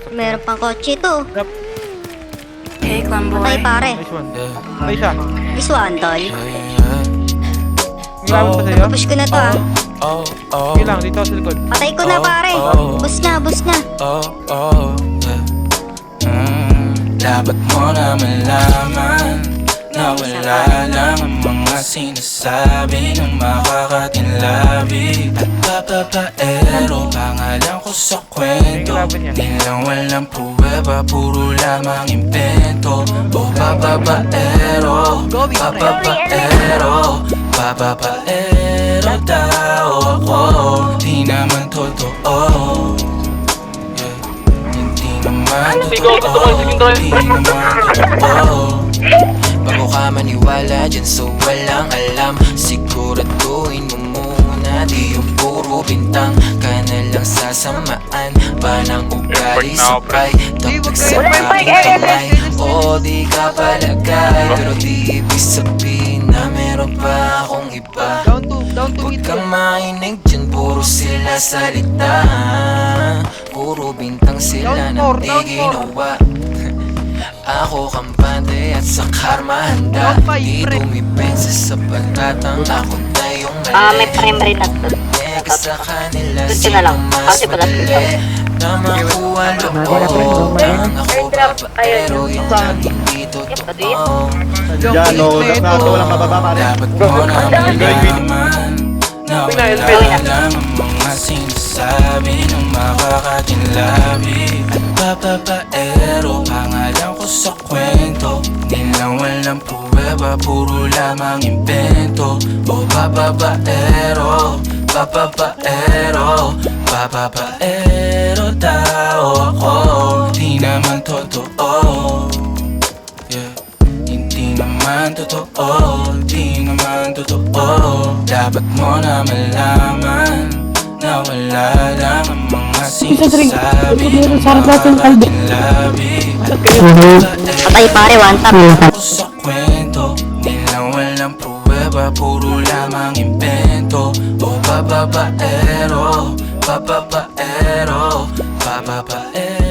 Meron pang kotse to. Hey, Clamboy. Patay pare. Nice one. Patay siya. This one, tol. May laban pa sa'yo? Push ko na to ah. Sige lang, dito sa likod. Patay ko na pare. Bus na, bus na. Dapat mo na malaman na wala lang ang mga sinasabi ng makakatinlabi. At papapaero, pangalan ko sa kwento. Nilang walang pruweba, puro lamang impento. O papapaero, papapaero, papapaero tao ako. Di naman totoo. Hindi naman totoo. Bago ka maniwala dyan so walang alam, siguraduhin mo muna di yung puro bintang ka na lang sasamaan pa ng ugali sabay tapos sa aking kamay. O di ka palagay pero di ibig sabihin na meron pa akong iba. Huwag kang mainig dyan, puro sila salita, puro bintang sila nang di ginawa. Ako kampante at sa karma handa, di tumipensa sa pagtatang ako na yung mali. May primary na to. Teka sa kanila Gusto na lang. sino mas Kasi pala mali na makuha loob ang ako pero yun lang hindi totoo. Diyan, no. Nasa walang mababa pare. Dapat mo na malaman na wala lang ang mga sinasabi ng makakatinlabi. At papapaero, pangalan ko sa kwento. Nilang walang pruweba, puro lamang impento. O papapaero, papapaero, papapaero tao ako. Di naman totoo. Hindi naman totoo, di naman totoo. Dapat mo na malaman na wala lang ang mga sinasabi ng makakatinlabi. Patay pare, one tap. Ako sa kwento, nilang walang pruweba, puro lamang impento. O papapaero, papapaero, papapaero.